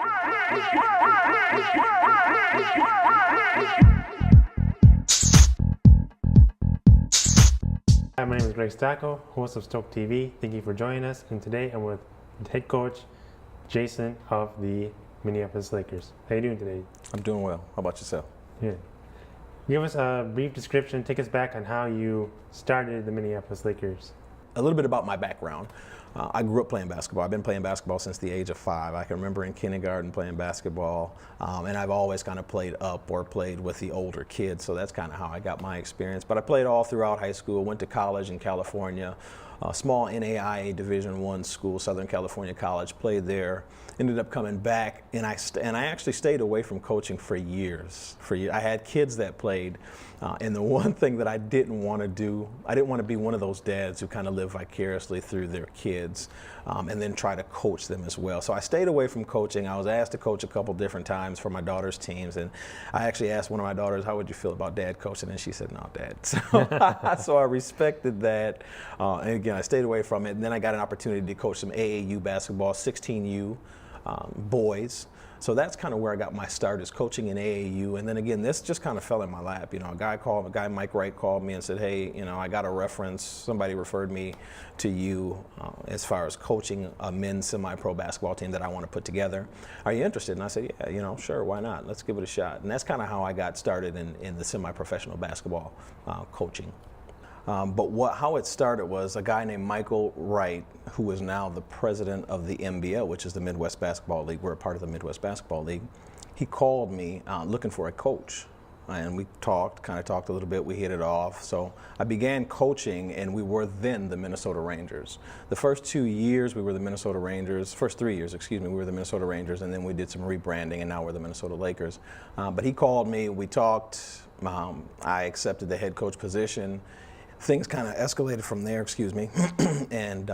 Hi, my name is Greg Stacco, host of Stoked TV. Thank you for joining us. And today I'm with head coach Jason of the Minneapolis Lakers. How are you doing today? I'm doing well. How about yourself? Good. Give us a brief description. Take us back on how you started the Minneapolis Lakers. A little bit about my background. I grew up playing basketball. I've been playing basketball since the age of 5. I can remember in kindergarten playing basketball, and I've always kind of played up or played with the older kids, so that's kind of how I got my experience. But I played all throughout high school, went to college in California, a small NAIA Division I school, Southern California College, played there, ended up coming back, and I actually stayed away from coaching for years. I had kids that played, and the one thing that I didn't want to do, I didn't want to be one of those dads who kind of live vicariously through their kids and then try to coach them as well. So I stayed away from coaching. I was asked to coach a couple different times for my daughter's teams, and I actually asked one of my daughters, how would you feel about dad coaching? And she said, no, Dad. So I respected that, and again, I stayed away from it, and then I got an opportunity to coach some AAU basketball, 16U boys. So that's kind of where I got my start, is coaching in AAU. And then again, this just kind of fell in my lap. You know, a guy Mike Wright called me and said, hey, you know, I got a reference. Somebody referred me to you as far as coaching a men's semi-pro basketball team that I want to put together. Are you interested? And I said, yeah, you know, sure, why not? Let's give it a shot. And that's kind of how I got started in the semi-professional basketball coaching. But how it started was a guy named Michael Wright, who is now the president of the MBL, which is the Midwest Basketball League. We're a part of the Midwest Basketball League. He called me looking for a coach, and we kind of talked a little bit. We hit it off. So I began coaching, and we were then the Minnesota Rangers. The first 2 years we were the Minnesota Rangers. First 3 years, excuse me, we were the Minnesota Rangers, and then we did some rebranding, and now we're the Minnesota Lakers. But he called me. We talked. I accepted the head coach position. Things kind of escalated from there, and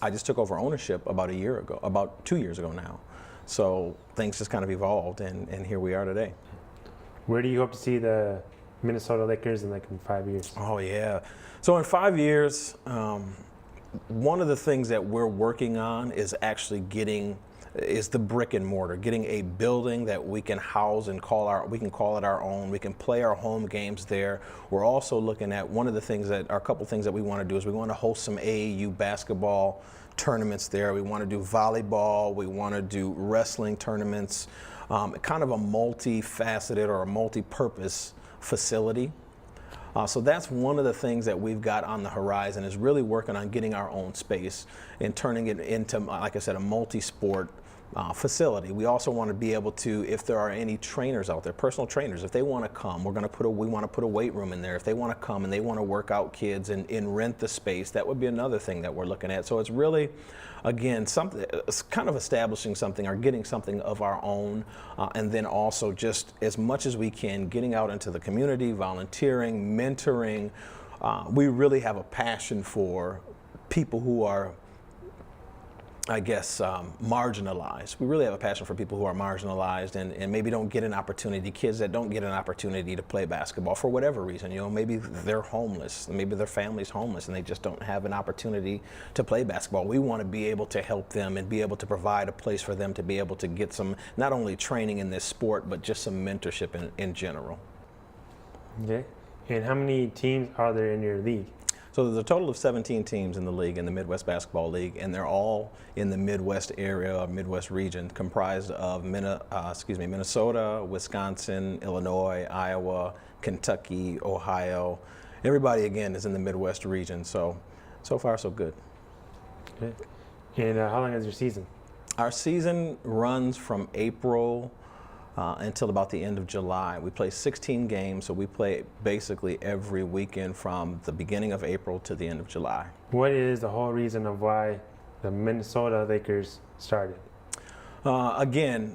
I just took over ownership about 2 years ago now. So things just kind of evolved, and here we are today. Where do you hope to see the Minnesota Lakers in 5 years? Oh yeah, so in 5 years, one of the things that we're working on is actually is the brick and mortar, getting a building that we can house and we can call it our own. We can play our home games there. We're also looking at a couple things that we want to do is we want to host some AAU basketball tournaments there. We want to do volleyball. We want to do wrestling tournaments, kind of a multifaceted or a multi-purpose facility. So that's one of the things that we've got on the horizon, is really working on getting our own space and turning it into, like I said, a multi-sport facility. We also want to be able to, if there are any trainers out there, personal trainers, if they want to come, we want to put a weight room in there. If they want to come and they want to work out kids and rent the space, that would be another thing that we're looking at. So it's really, again, it's kind of establishing something or getting something of our own, and then also just as much as we can getting out into the community, volunteering, mentoring. We really have a passion for people who are, I guess, marginalized. We really have a passion for people who are marginalized and maybe don't get an opportunity, kids that don't get an opportunity to play basketball for whatever reason. You know, maybe they're homeless, maybe their family's homeless and they just don't have an opportunity to play basketball. We want to be able to help them and be able to provide a place for them to be able to get some, not only training in this sport, but just some mentorship in general. Okay. And how many teams are there in your league? So there's a total of 17 teams in the league, in the Midwest Basketball League, and they're all in the Midwest area or Midwest region, comprised of Minnesota, Wisconsin, Illinois, Iowa, Kentucky, Ohio. Everybody, again, is in the Midwest region, so far so good. Okay. And how long is your season? Our season runs from April until about the end of July. We play 16 games, so we play basically every weekend from the beginning of April to the end of July. What is the whole reason of why the Minnesota Lakers started? I kind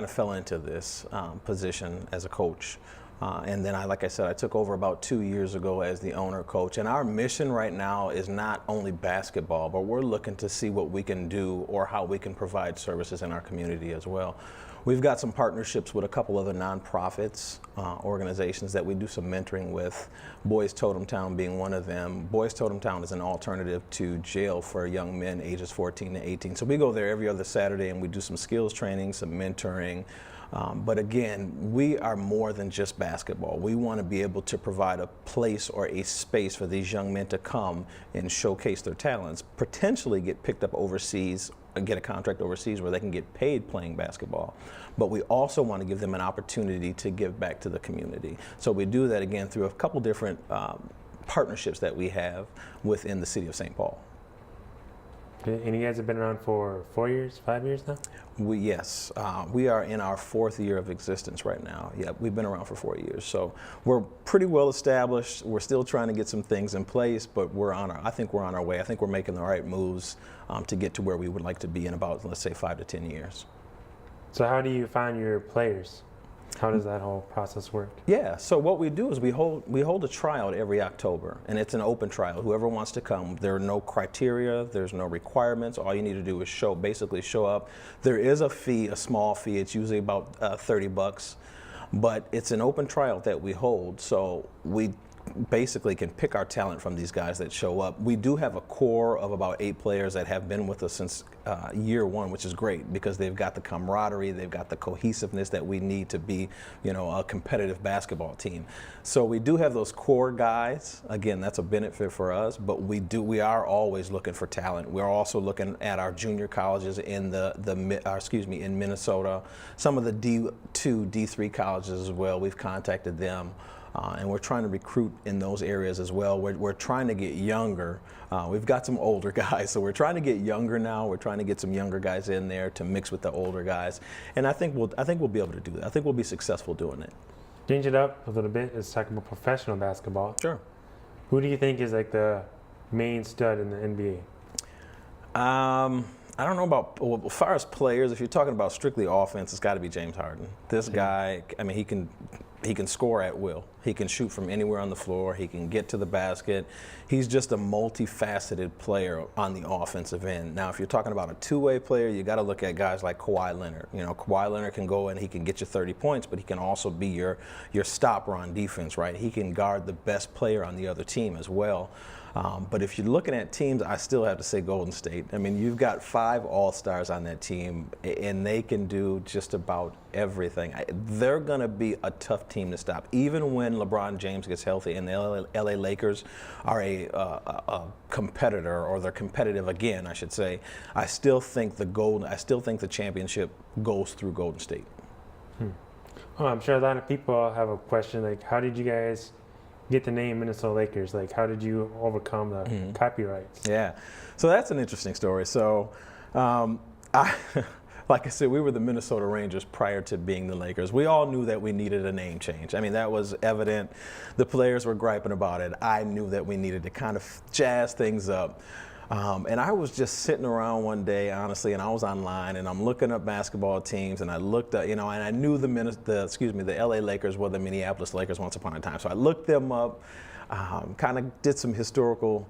of fell into this position as a coach And then like I said, I took over about 2 years ago as the owner coach. And our mission right now is not only basketball, but we're looking to see what we can do or how we can provide services in our community as well. We've got some partnerships with a couple other nonprofits, organizations that we do some mentoring with, Boys Totem Town being one of them. Boys Totem Town is an alternative to jail for young men ages 14 to 18. So we go there every other Saturday and we do some skills training, some mentoring. But again, we are more than just basketball. We want to be able to provide a place or a space for these young men to come and showcase their talents, potentially get picked up overseas, get a contract overseas where they can get paid playing basketball. But we also want to give them an opportunity to give back to the community. So we do that again through a couple different partnerships that we have within the city of St. Paul. And you guys have been around for 4 years, 5 years now? Yes, we are in our 4th year of existence right now. Yeah, we've been around for 4 years. So we're pretty well established. We're still trying to get some things in place, but I think we're on our way. I think we're making the right moves to get to where we would like to be in about, let's say, 5 to 10 years. So how do you find your players? How does that whole process work? Yeah, so what we do is we hold a tryout every October, and it's an open tryout. Whoever wants to come, there are no criteria, there's no requirements. All you need to do is basically show up. There is a fee, a small fee. It's usually about $30, but it's an open tryout that we hold. So we basically can pick our talent from these guys that show up. We do have a core of about 8 players that have been with us since year one, which is great because they've got the camaraderie, they've got the cohesiveness that we need to be, a competitive basketball team. So we do have those core guys. Again, that's a benefit for us, but we are always looking for talent. We're also looking at our junior colleges in in Minnesota, some of the D2, D3 colleges as well. We've contacted them. And we're trying to recruit in those areas as well. We're trying to get younger. We've got some older guys, so we're trying to get younger now. We're trying to get some younger guys in there to mix with the older guys, and I think we'll be able to do that. I think we'll be successful doing it. Change it up a little bit. Let's talk about professional basketball. Sure. Who do you think is like the main stud in the NBA? I don't know about, well, as far as players, if you're talking about strictly offense, it's got to be James Harden. This guy, I mean, he can score at will. He can shoot from anywhere on the floor. He can get to the basket. He's just a multifaceted player on the offensive end. Now, if you're talking about a two-way player, you got to look at guys like Kawhi Leonard. Kawhi Leonard can go and he can get you 30 points, but he can also be your stopper on defense, right? He can guard the best player on the other team as well. But if you're looking at teams, I still have to say Golden State. I mean, you've got 5 All-Stars on that team, and they can do just about everything. They're going to be a tough team to stop. Even when LeBron James gets healthy and the LA Lakers are a competitor, or they're competitive again, I should say, I still think the championship goes through Golden State. Oh, I'm sure a lot of people have a question like, how did you guys get the name Minnesota Lakers? Like, how did you overcome the copyrights? Yeah, so that's an interesting story. So, like I said, we were the Minnesota Rangers prior to being the Lakers. We all knew that we needed a name change. I mean, that was evident. The players were griping about it. I knew that we needed to kind of jazz things up. And I was just sitting around one day, honestly, and I was online, and I'm looking up basketball teams, and I looked up, and I knew the LA Lakers were the Minneapolis Lakers once upon a time. So I looked them up, kind of did some historical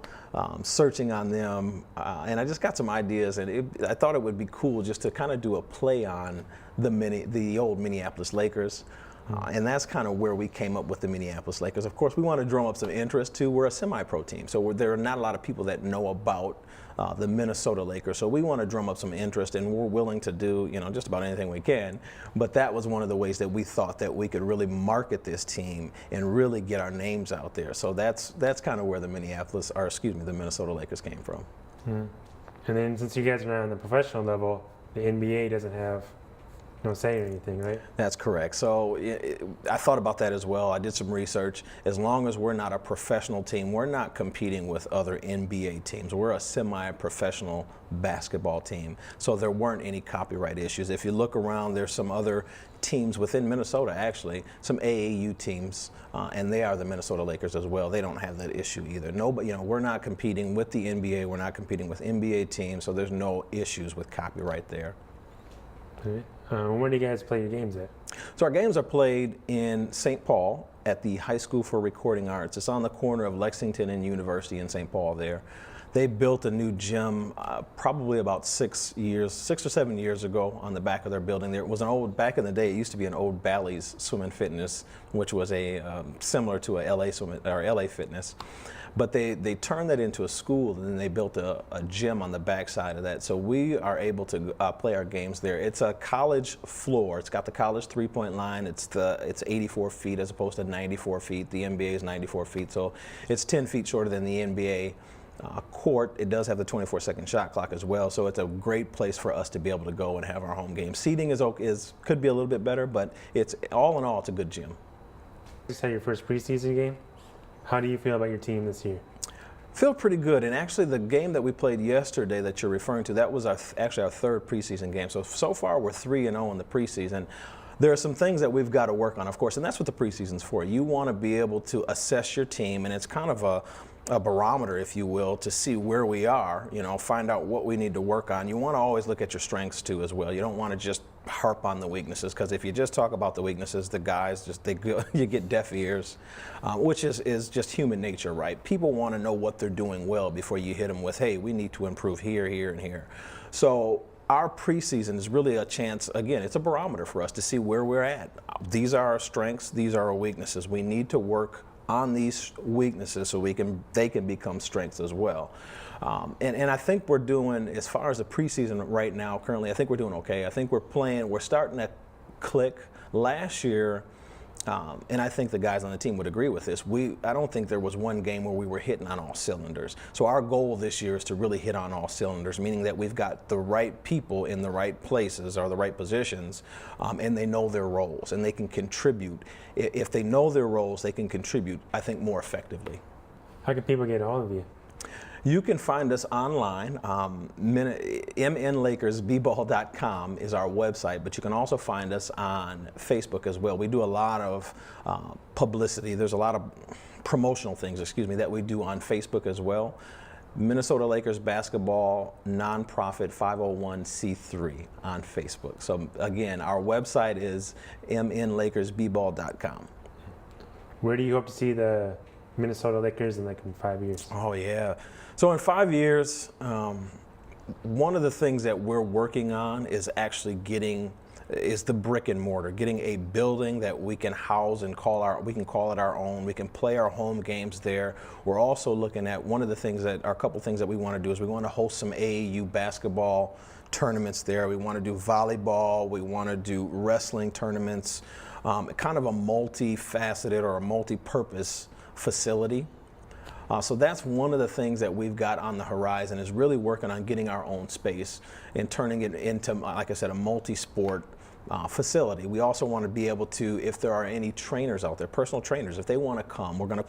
searching on them, and I just got some ideas, and I thought it would be cool just to kind of do a play on the old Minneapolis Lakers. And that's kind of where we came up with the Minneapolis Lakers. Of course, we want to drum up some interest too. We're a semi-pro team, so there are not a lot of people that know about the Minnesota Lakers. So we want to drum up some interest, and we're willing to do just about anything we can. But that was one of the ways that we thought that we could really market this team and really get our names out there. So that's kind of where the the Minnesota Lakers came from. And then since you guys are on the professional level, the NBA doesn't have no say or anything, right? That's correct. So I thought about that as well. I did some research. As long as we're not a professional team, we're not competing with other NBA teams. We're a semi-professional basketball team. So there weren't any copyright issues. If you look around, there's some other teams within Minnesota, actually, some AAU teams, and they are the Minnesota Lakers as well. They don't have that issue either. We're not competing with the NBA. We're not competing with NBA teams, so there's no issues with copyright there. Where do you guys play your games at? So our games are played in St. Paul at the High School for Recording Arts. It's on the corner of Lexington and University in St. Paul there. They built a new gym probably about 6 or 7 years ago on the back of their building. There was an old, back in the day, it used to be an old Bally's Swim and Fitness, which was a similar to a LA Fitness. But they turned that into a school, and then they built a gym on the backside of that. So we are able to play our games there. It's a college floor. It's got the college three-point line. It's 84 feet as opposed to 94 feet. The NBA is 94 feet, so it's 10 feet shorter than the NBA. Court. It does have the 24-second shot clock as well, so it's a great place for us to be able to go and have our home game. Seating could be a little bit better, but it's all in all, it's a good gym. You just had your first preseason game. How do you feel about your team this year? Feel pretty good, and actually the game that we played yesterday that you're referring to, that was actually our third preseason game. So far we're 3-0 in the preseason. There are some things that we've got to work on, of course, and that's what the preseason's for. You want to be able to assess your team, and it's kind of a barometer, if you will, to see where we are, find out what we need to work on. You want to always look at your strengths too as well. You don't want to just harp on the weaknesses, because if you just talk about the weaknesses, the guys you get deaf ears, which is just human nature, right? People want to know what they're doing well before you hit them with, hey, we need to improve here, here, and here. So our preseason is really a chance, again, it's a barometer for us to see where we're at. These are our strengths, these are our weaknesses. We need to work on these weaknesses so they can become strengths as well. And I think we're doing, as far as the preseason right now, currently, I think we're doing okay. I think we're starting to click. Last year, and I think the guys on the team would agree with this, I don't think there was one game where we were hitting on all cylinders. So our goal this year is to really hit on all cylinders, meaning that we've got the right people in the right places or the right positions, and they know their roles and they can contribute. If they know their roles, they can contribute, I think, more effectively. How can people get a hold of you? You can find us online. mnlakersbball.com is our website, but you can also find us on Facebook as well. We do a lot of publicity. There's a lot of promotional things, that we do on Facebook as well. Minnesota Lakers Basketball Nonprofit 501c3 on Facebook. So again, our website is mnlakersbball.com. Where do you hope to see the Minnesota Lakers in 5 years? Oh yeah. So in 5 years, one of the things that we're working on is actually is the brick and mortar, getting a building that we can house and we can call it our own. We can play our home games there. We're also looking at a couple things that we want to do is we want to host some AAU basketball tournaments there. We want to do volleyball. We want to do wrestling tournaments, kind of a multifaceted or a multi-purpose facility. So that's one of the things that we've got on the horizon, is really working on getting our own space and turning it into, like I said, a multi-sport facility. We also want to be able to, if there are any trainers out there, personal trainers, if they want to come, we want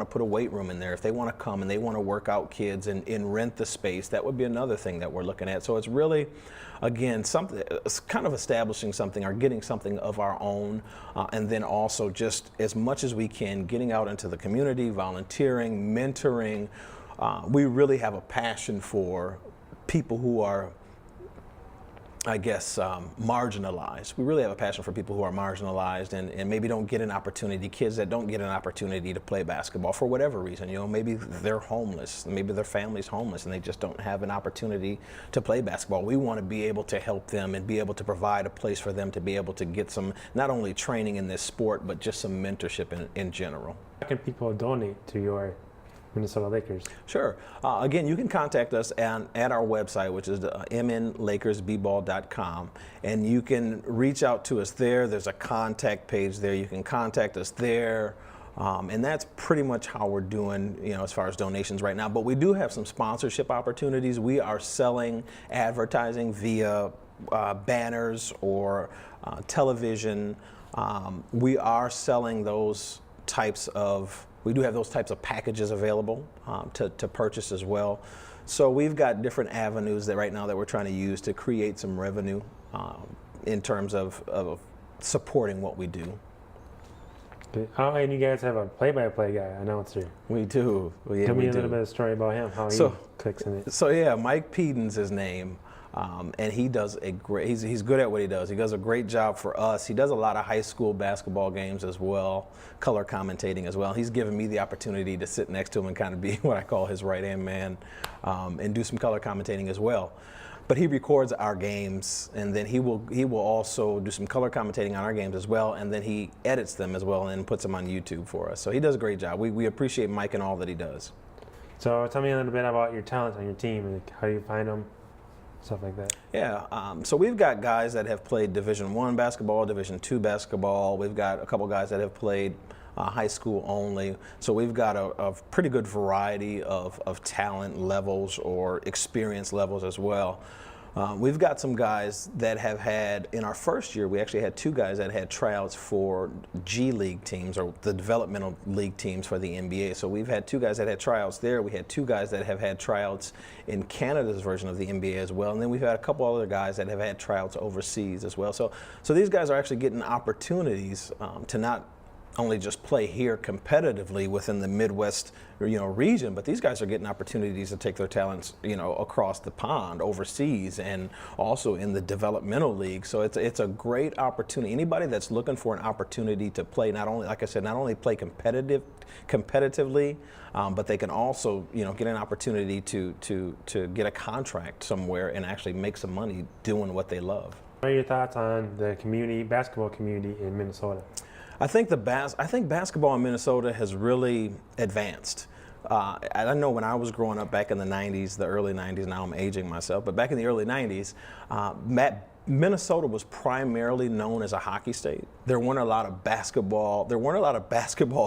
to put a weight room in there. If they want to come and they want to work out kids and rent the space, that would be another thing that we're looking at. So it's really, again, it's kind of establishing something or getting something of our own, and then also just as much as we can getting out into the community, volunteering, mentoring. We really have a passion for people who are, I guess, marginalized. We really have a passion for people who are marginalized and maybe don't get an opportunity, kids that don't get an opportunity to play basketball for whatever reason. Maybe they're homeless, maybe their family's homeless and they just don't have an opportunity to play basketball. We want to be able to help them and be able to provide a place for them to be able to get some, not only training in this sport, but just some mentorship in general. How can people donate to your Minnesota Lakers? Sure. Again, you can contact us at our website, which is mnlakersbball.com, and you can reach out to us there. There's a contact page there. You can contact us there. And that's pretty much how we're doing, as far as donations right now. But we do have some sponsorship opportunities. We are selling advertising via banners or television. We are selling those types of We do have those types of packages available to purchase as well. So we've got different avenues that right now that we're trying to use to create some revenue in terms of supporting what we do. And you guys have a play-by-play guy, announcer. We do. Tell me a little bit of a story about him, how he clicks in it. So yeah, Mike Peden's his name. And he does a great, he's good at what he does. He does a great job for us. He does a lot of high school basketball games as well, color commentating as well. He's given me the opportunity to sit next to him and kind of be what I call his right-hand man, and do some color commentating as well. But he records our games, and then he will also do some color commentating on our games as well, and then he edits them as well and puts them on YouTube for us. So he does a great job. We appreciate Mike and all that he does. So tell me a little bit about your talents on your team and how you find them, stuff like that. Yeah, so we've got guys that have played Division I basketball, Division II basketball. We've got a couple guys that have played high school only. So we've got a pretty good variety of talent levels or experience levels as well. We've got some guys that have had, in our first year, we actually had 2 guys that had tryouts for G League teams, or the developmental league teams for the NBA. So we've had 2 guys that had tryouts there. We had 2 guys that have had tryouts in Canada's version of the NBA as well. And then we've had a couple other guys that have had tryouts overseas as well. So these guys are actually getting opportunities to not only just play here competitively within the Midwest, region, but these guys are getting opportunities to take their talents, across the pond, overseas, and also in the developmental league. So it's a great opportunity. Anybody that's looking for an opportunity to play, not only, like I said, not only play competitively, but they can also, get an opportunity to get a contract somewhere and actually make some money doing what they love. What are your thoughts on the basketball community in Minnesota? I think basketball in Minnesota has really advanced. I know when I was growing up back in the 90s, the early 90s, now I'm aging myself, but back in the early 90s, Minnesota was primarily known as a hockey state. There weren't a lot of basketball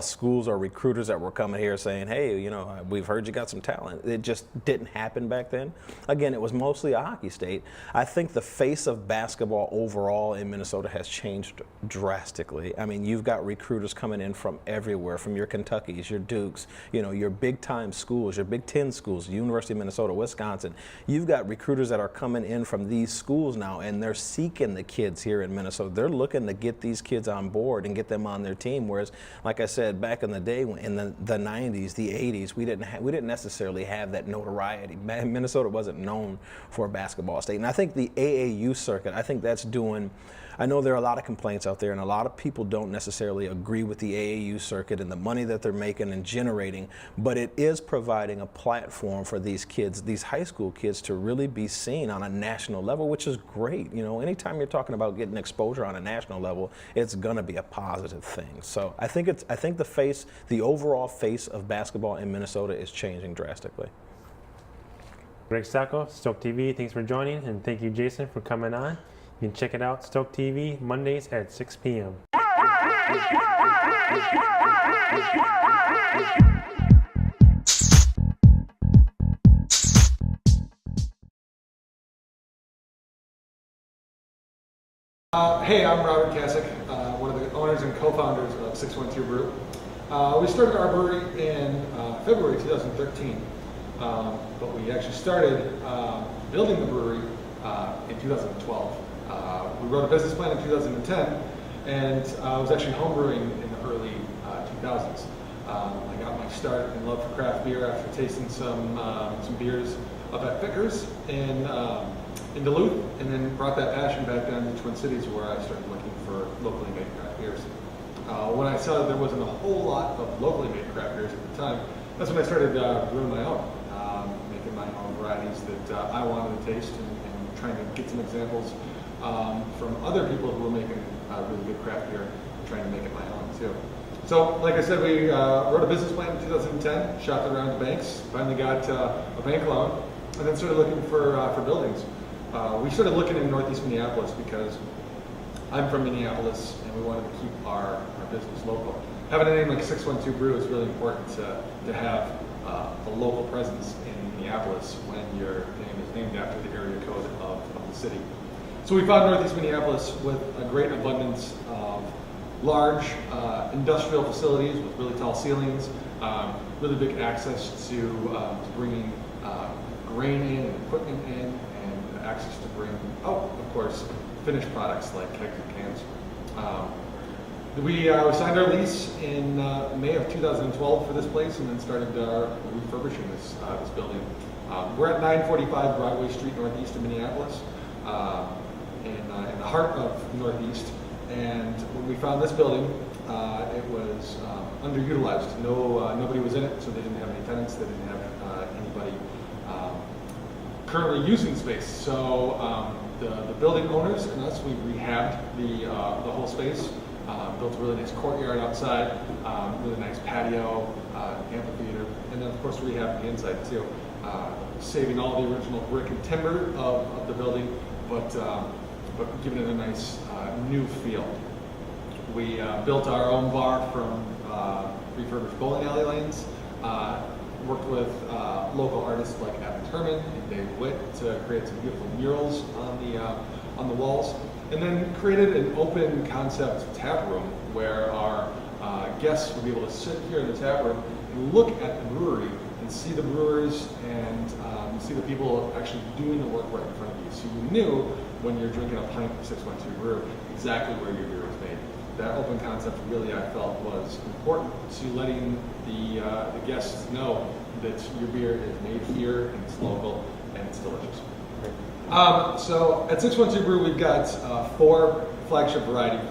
schools or recruiters that were coming here saying, hey, we've heard you got some talent. It just didn't happen back then. Again, it was mostly a hockey state. I think the face of basketball overall in Minnesota has changed drastically. I mean, you've got recruiters coming in from everywhere, from your Kentuckys, your Dukes, your big time schools, your Big Ten schools, University of Minnesota, Wisconsin. You've got recruiters that are coming in from these schools now, and they're seeking the kids here in Minnesota. They're looking to get these kids on board and get them on their team. Whereas, like I said, back in the day, in the 90s, the 80s, we didn't necessarily have that notoriety. Minnesota wasn't known for a basketball state. And I think the AAU circuit, I think that's doing, I know there are a lot of complaints out there, and a lot of people don't necessarily agree with the AAU circuit and the money that they're making and generating, but it is providing a platform for these kids, these high school kids, to really be seen on a national level, which is great. Anytime you're talking about getting exposure on a national level, it's going to be a positive thing. So I think the overall face of basketball in Minnesota is changing drastically. Greg Stocko, Stoked TV, thanks for joining, and thank you, Jason, for coming on. You can check it out, Stoked TV, Mondays at 6 p.m. Hey, I'm Robert Kasich, one of the owners and co-founders of 612 Brew. We started our brewery in February 2013, but we actually started building the brewery in 2012. We wrote a business plan in 2010, and I was actually homebrewing in the early 2000s. I got my start in love for craft beer after tasting some beers up at Vickers in Duluth, and then brought that passion back down to Twin Cities, where I started looking for locally made craft beers. When I saw that there wasn't a whole lot of locally made craft beers at the time, that's when I started brewing my own, making my own varieties that I wanted to taste, and trying to get some examples from other people who were making really good craft beer, and trying to make it my own too. So, like I said, we wrote a business plan in 2010, shopped around to banks, finally got a bank loan, and then started looking for buildings. We started looking in Northeast Minneapolis because I'm from Minneapolis, and we wanted to keep our business local. Having a name like 612 Brew is really important to have a local presence in Minneapolis when your name is named after the area code of the city. So we found Northeast Minneapolis with a great abundance of large industrial facilities with really tall ceilings, really big access to bringing grain in and equipment in, and access to bring out, of course, finished products like kegs and cans. We signed our lease in May of 2012 for this place, and then started refurbishing this building. We're at 945 Broadway Street, northeast of Minneapolis, in the heart of Northeast. And when we found this building, it was underutilized. Nobody was in it, so they didn't have any tenants. They didn't have anybody currently using space. So the building owners and us, we rehabbed the whole space, built a really nice courtyard outside, really nice patio, amphitheater, and then of course rehabbed the inside too, saving all the original brick and timber of the building, but giving it a nice new feel. We built our own bar from refurbished bowling alley lanes, worked with local artists like Adam Turman and Dave Witt to create some beautiful murals on the walls, and then created an open concept tap room where our guests would be able to sit here in the tap room and look at the brewery and see the brewers and see the people actually doing the work right in front of you. So you knew when you're drinking a pint of 612 brew exactly where your beer was made. That open concept really, I felt, was important to letting the guests know that your beer is made here and it's local and it's delicious. So at 612 Brew, we've got 4 flagship variety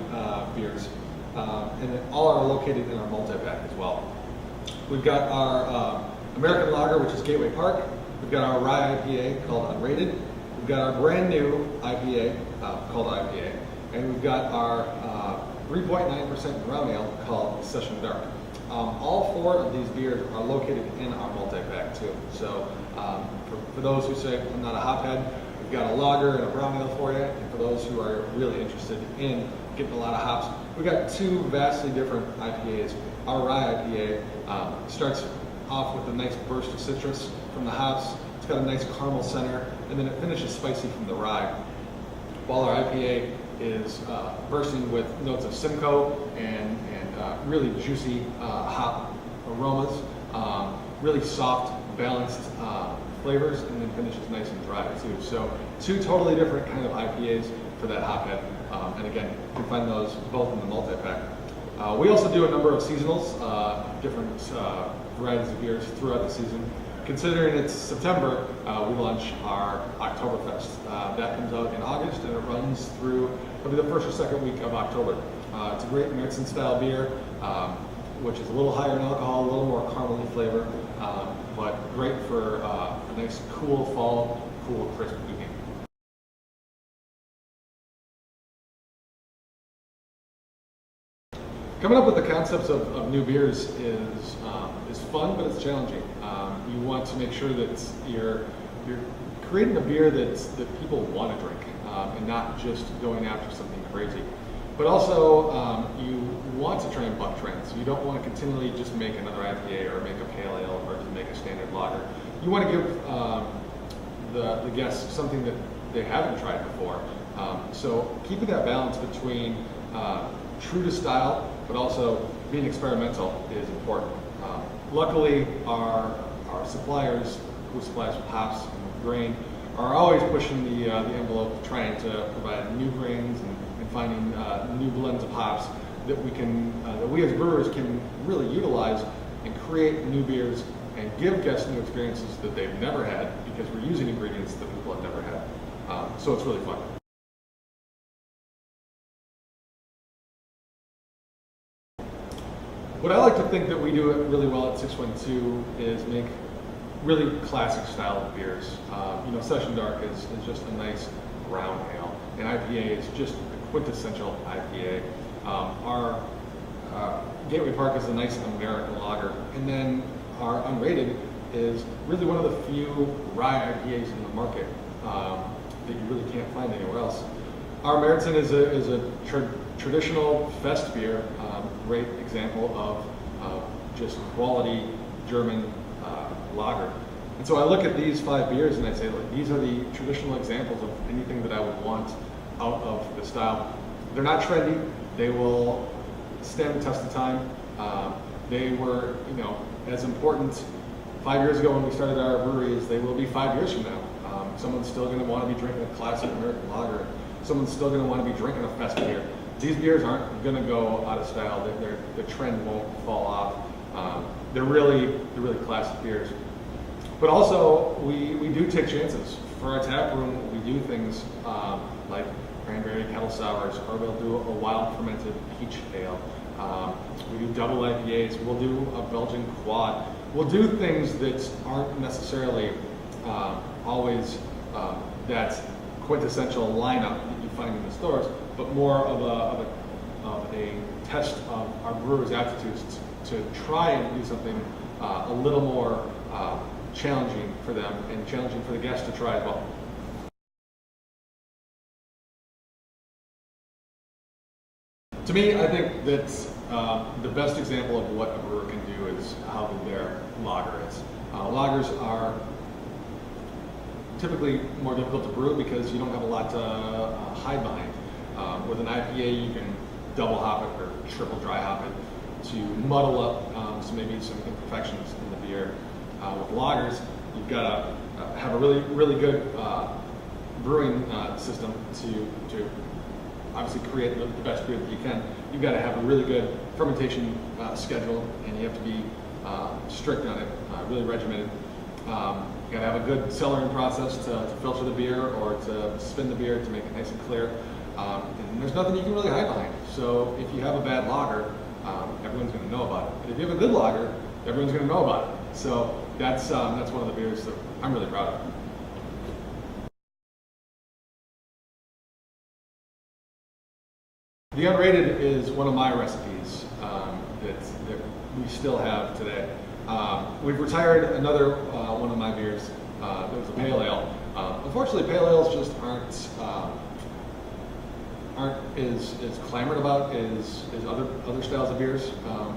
beers, and all are located in our multi-pack as well. We've got our American Lager, which is Gateway Park. We've got our Rye IPA called Unrated. We've got our brand new IPA called IPA, and we've got our 3.9% brown ale called Session Dark. All 4 of these beers are located in our multi-pack too. So for those who say, I'm not a hophead, we've got a lager and a brown ale for you. And for those who are really interested in getting a lot of hops, we've got 2 vastly different IPAs. Our Rye IPA starts off with a nice burst of citrus from the hops. It's got a nice caramel center, and then it finishes spicy from the rye. While our IPA is bursting with notes of Simcoe and really juicy hop aromas, really soft, balanced flavors, and then finishes nice and dry too. So 2 totally different kind of IPAs for that hophead. And again, you can find those both in the multi-pack. We also do a number of seasonals, different varieties of beers throughout the season. Considering it's September, we launch our Oktoberfest. That comes out in August and it runs through probably the first or second week of October. It's a great Märzen style beer, which is a little higher in alcohol, a little more caramely flavor, but great for a nice cool fall, cool crisp evening. Coming up with the concepts of new beers is fun, but it's challenging. You want to make sure that you're creating a beer that people want to drink, and not just going after something crazy. But also, you want to try and buck trends. You don't want to continually just make another IPA or make a pale ale or just make a standard lager. You want to give the guests something that they haven't tried before. So keeping that balance between true to style, but also being experimental is important. Luckily, our suppliers, who supply us with hops and with grain, are always pushing the envelope, trying to provide new grains and finding new blends of hops that we as brewers can really utilize and create new beers and give guests new experiences that they've never had because we're using ingredients that people have never had. So it's really fun. What I like to think that we do really well at 612 is make really classic style of beers. Session Dark is just a nice brown ale. And IPA is just a quintessential IPA. Our Gateway Park is a nice American lager. And then our Unrated is really one of the few rye IPAs in the market that you really can't find anywhere else. Our Märzen is a traditional fest beer, great example of just quality German lager. And so I look at these 5 beers and I say, look, these are the traditional examples of anything that I would want out of the style. They're not trendy. They will stand the test of time. They were, as important 5 years ago when we started our brewery as they will be 5 years from now. Someone's still going to want to be drinking a classic American lager. Someone's still going to want to be drinking a fest beer. These beers aren't going to go out of style. The trend won't fall off. They're really classic beers. But also, we do take chances. For our tap room, we do things like cranberry kettle sours, or we'll do a wild fermented peach ale. We do double IPAs. We'll do a Belgian quad. We'll do things that aren't necessarily always that quintessential lineup that you find in the stores, but more of a test of our brewers' aptitudes to try and do something a little more challenging for them and challenging for the guests to try as well. To me, I think that the best example of what a brewer can do is how their lager is. Lagers are typically more difficult to brew because you don't have a lot to hide behind. With an IPA, you can double hop it or triple dry hop it to muddle up maybe some imperfections in the beer. With lagers, you've got to have a really good brewing system to obviously create the best beer that you can. You've got to have a really good fermentation schedule, and you have to be strict on it, really regimented. You got to have a good cellaring process to filter the beer or to spin the beer to make it nice and clear. And there's nothing you can really hide behind. So if you have a bad lager, everyone's going to know about it. But if you have a good lager, everyone's going to know about it. So that's one of the beers that I'm really proud of. The Unrated is one of my recipes that we still have today. We've retired another one of my beers. It was a pale ale. Unfortunately, pale ales just aren't as clamored about as other styles of beers.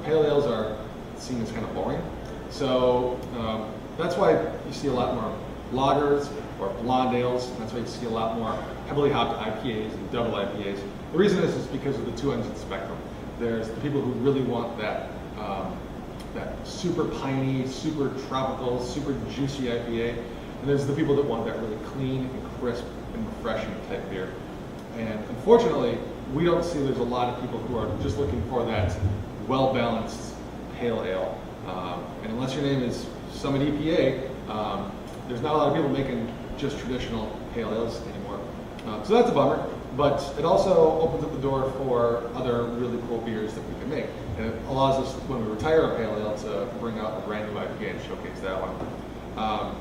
Pale ales are seen as kind of boring. So that's why you see a lot more lagers or blonde ales. That's why you see a lot more heavily hopped IPAs and double IPAs. The reason is because of the two ends of the spectrum. There's the people who really want that super piney, super tropical, super juicy IPA, and there's the people that want that really clean and crisp and refreshing type beer. And unfortunately, we don't see there's a lot of people who are just looking for that well-balanced pale ale. And unless your name is Summit EPA, there's not a lot of people making just traditional pale ales anymore. So that's a bummer, but it also opens up the door for other really cool beers that we can make. And it allows us, when we retire a pale ale, to bring out a brand new IPA and showcase that one. Of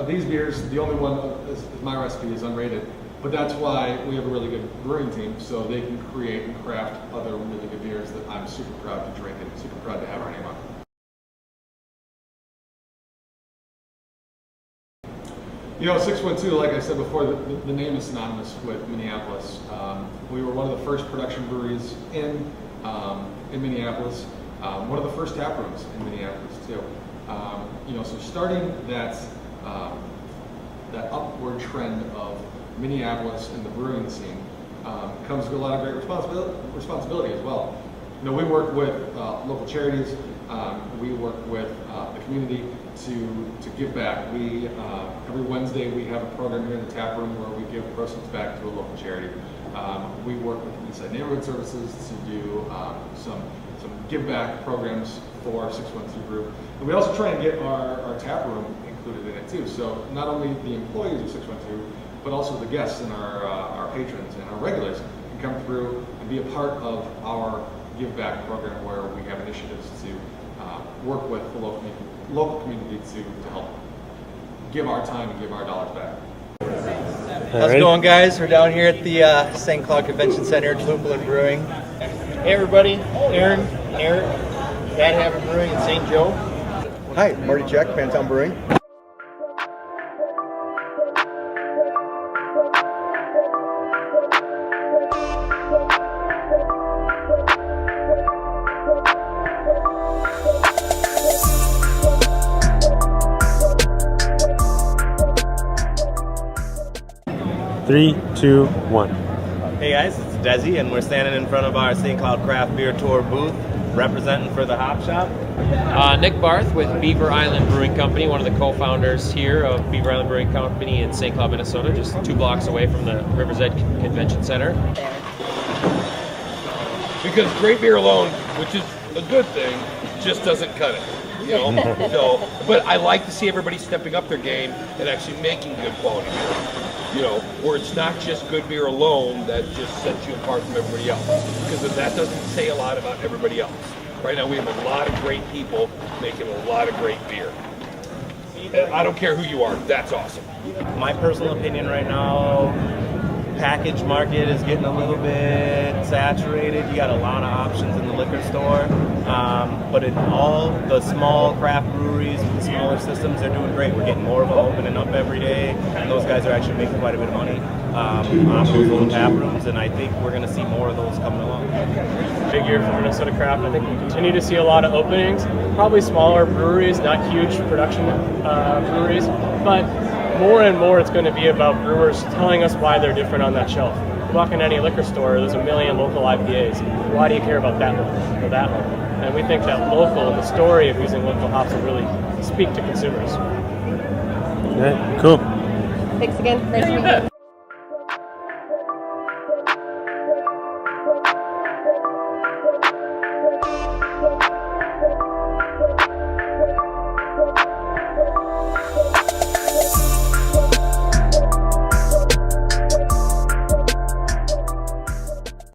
these beers, the only one is my recipe is unrated, but that's why we have a really good brewing team, so they can create and craft other really good beers that I'm super proud to drink and super proud to have our name on. You know, 612, like I said before, the name is synonymous with Minneapolis. We were one of the first production breweries in Minneapolis, one of the first tap rooms in Minneapolis too. You know, so starting that upward trend of Minneapolis and the brewing scene comes with a lot of great responsibility as well. You know, we work with local charities. We work with the community to give back. We every Wednesday we have a program here in the tap room where we give proceeds back to a local charity. We work with Eastside Neighborhood Services to do some give back programs for 612 Group, and we also try and get our tap room included in it too. So not only the employees of 612, but also the guests and our patrons and our regulars can come through and be a part of our give back program where we have initiatives to work with the local community to help give our time and give our dollars back. How's it going, guys? We're down here at the St. Cloud Convention Center, Tupelo Brewing. Hey everybody, Aaron, Eric, Bad Habit Brewing in St. Joe. Hi, Marty Check, Pantown Brewing. Three, two, one. Hey guys, it's Desi, and we're standing in front of our St. Cloud Craft Beer Tour booth, representing for the Hop Shop. Nick Barth with Beaver Island Brewing Company, one of the co-founders here of Beaver Island Brewing Company in St. Cloud, Minnesota, just 2 blocks away from the River's Edge Convention Center. Because great beer alone, which is a good thing, just doesn't cut it. You know, so but I like to see everybody stepping up their game and actually making good quality beer. You know, where it's not just good beer alone that just sets you apart from everybody else, because that doesn't say a lot about everybody else. Right now we have a lot of great people making a lot of great beer. And I don't care who you are, that's awesome. My personal opinion right now, package market is getting a little bit saturated. You got a lot of options in the liquor store, but in all the small craft breweries with the smaller systems, they're doing great. We're getting more of them opening up every day, and those guys are actually making quite a bit of money on those little tap rooms, and I think we're going to see more of those coming along. Big year for Minnesota Craft. I think we'll continue to see a lot of openings, probably smaller breweries, not huge production breweries, but more and more it's going to be about brewers telling us why they're different on that shelf. You walk in any liquor store, there's a million local IPAs. Why do you care about that one or that one? And we think that local, the story of using local hops will really speak to consumers. Yeah, cool. Thanks again. Nice to meet you.